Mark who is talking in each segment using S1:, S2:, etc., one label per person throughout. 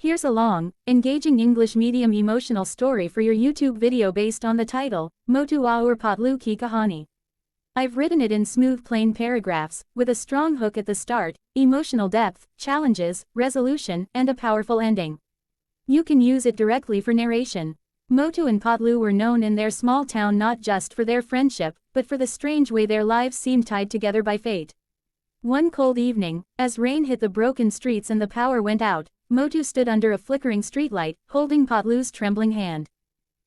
S1: Here's a long, engaging English medium emotional story for your YouTube video based on the title, Motu Aur Patlu Ki Kahani. I've written it in smooth plain paragraphs, with a strong hook at the start, emotional depth, challenges, resolution, and a powerful ending. You can use it directly for narration. Motu and Patlu were known in their small town not just for their friendship, but for the strange way their lives seemed tied together by fate. One cold evening, as rain hit the broken streets and the power went out, Motu stood under a flickering streetlight, holding Patlu's trembling hand.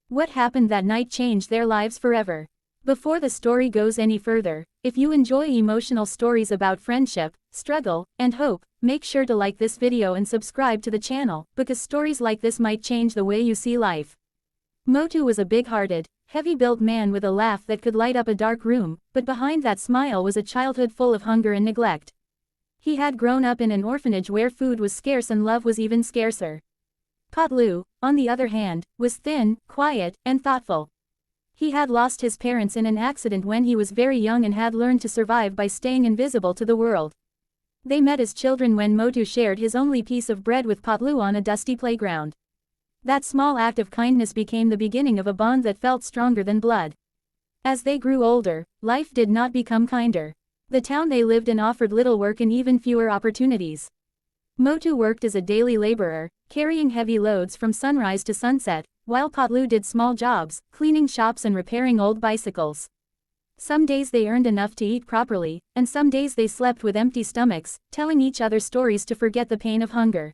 S1: What happened that night changed their lives forever. Before the story goes any further, if you enjoy emotional stories about friendship, struggle, and hope, make sure to like this video and subscribe to the channel, because stories like this might change the way you see life. Motu was a big-hearted, heavy-built man with a laugh that could light up a dark room, but behind that smile was a childhood full of hunger and neglect. He had grown up in an orphanage where food was scarce and love was even scarcer. Patlu, on the other hand, was thin, quiet, and thoughtful. He had lost his parents in an accident when he was very young and had learned to survive by staying invisible to the world. They met as children when Motu shared his only piece of bread with Patlu on a dusty playground. That small act of kindness became the beginning of a bond that felt stronger than blood. As they grew older, life did not become kinder. The town they lived in offered little work and even fewer opportunities. Motu worked as a daily laborer, carrying heavy loads from sunrise to sunset, while Patlu did small jobs, cleaning shops and repairing old bicycles. Some days they earned enough to eat properly, and some days they slept with empty stomachs, telling each other stories to forget the pain of hunger.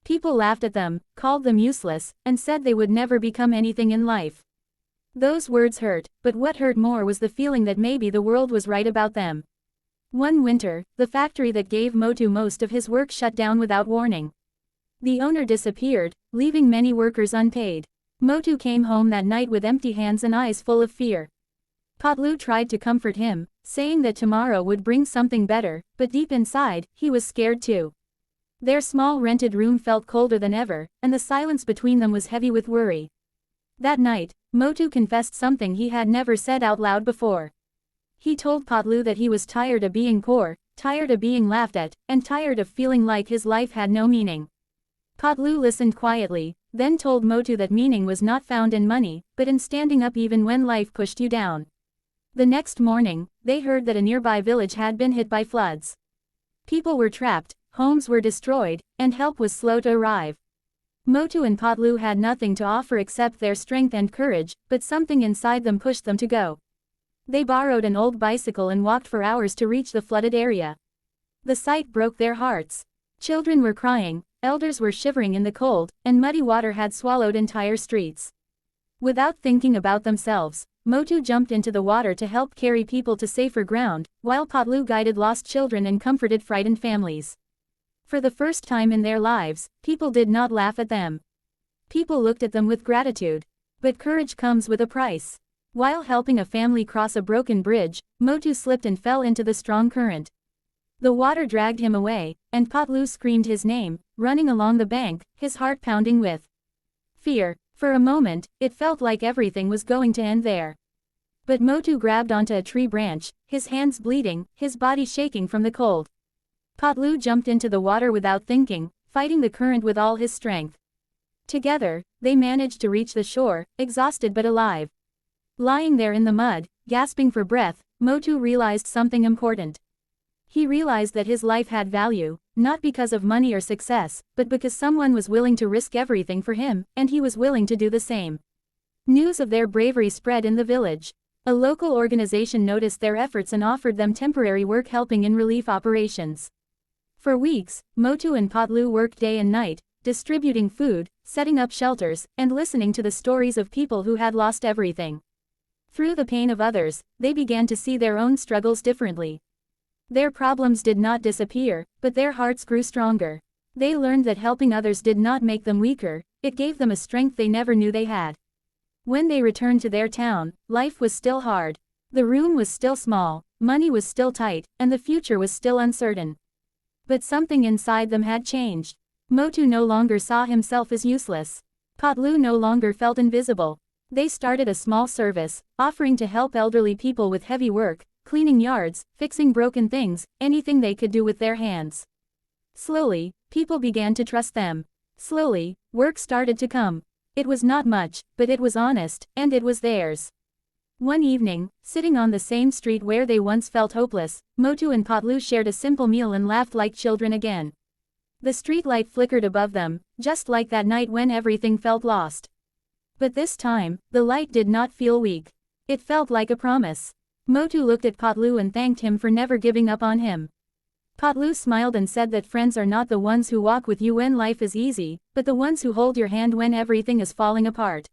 S1: People laughed at them, called them useless, and said they would never become anything in life. Those words hurt, but what hurt more was the feeling that maybe the world was right about them. One winter, the factory that gave Motu most of his work shut down without warning. The owner disappeared, leaving many workers unpaid. Motu came home that night with empty hands and eyes full of fear. Patlu tried to comfort him, saying that tomorrow would bring something better, but deep inside, he was scared too. Their small rented room felt colder than ever, and the silence between them was heavy with worry. That night, Motu confessed something he had never said out loud before. He told Patlu that he was tired of being poor, tired of being laughed at, and tired of feeling like his life had no meaning. Patlu listened quietly, then told Motu that meaning was not found in money, but in standing up even when life pushed you down. The next morning, they heard that a nearby village had been hit by floods. People were trapped, homes were destroyed, and help was slow to arrive. Motu and Patlu had nothing to offer except their strength and courage, but something inside them pushed them to go. They borrowed an old bicycle and walked for hours to reach the flooded area. The sight broke their hearts. Children were crying, elders were shivering in the cold, and muddy water had swallowed entire streets. Without thinking about themselves, Motu jumped into the water to help carry people to safer ground, while Patlu guided lost children and comforted frightened families. For the first time in their lives, people did not laugh at them. People looked at them with gratitude. But courage comes with a price. While helping a family cross a broken bridge, Motu slipped and fell into the strong current. The water dragged him away, and Patlu screamed his name, running along the bank, his heart pounding with fear. For a moment, it felt like everything was going to end there. But Motu grabbed onto a tree branch, his hands bleeding, his body shaking from the cold. Patlu jumped into the water without thinking, fighting the current with all his strength. Together, they managed to reach the shore, exhausted but alive. Lying there in the mud, gasping for breath, Motu realized something important. He realized that his life had value, not because of money or success, but because someone was willing to risk everything for him, and he was willing to do the same. News of their bravery spread in the village. A local organization noticed their efforts and offered them temporary work helping in relief operations. For weeks, Motu and Patlu worked day and night, distributing food, setting up shelters, and listening to the stories of people who had lost everything. Through the pain of others, they began to see their own struggles differently. Their problems did not disappear, but their hearts grew stronger. They learned that helping others did not make them weaker, it gave them a strength they never knew they had. When they returned to their town, life was still hard. The room was still small, money was still tight, and the future was still uncertain. But something inside them had changed. Motu no longer saw himself as useless. Patlu no longer felt invisible. They started a small service, offering to help elderly people with heavy work, cleaning yards, fixing broken things, anything they could do with their hands. Slowly, people began to trust them. Slowly, work started to come. It was not much, but it was honest, and it was theirs. One evening, sitting on the same street where they once felt hopeless, Motu and Patlu shared a simple meal and laughed like children again. The streetlight flickered above them, just like that night when everything felt lost. But this time, the light did not feel weak. It felt like a promise. Motu looked at Patlu and thanked him for never giving up on him. Patlu smiled and said that friends are not the ones who walk with you when life is easy, but the ones who hold your hand when everything is falling apart.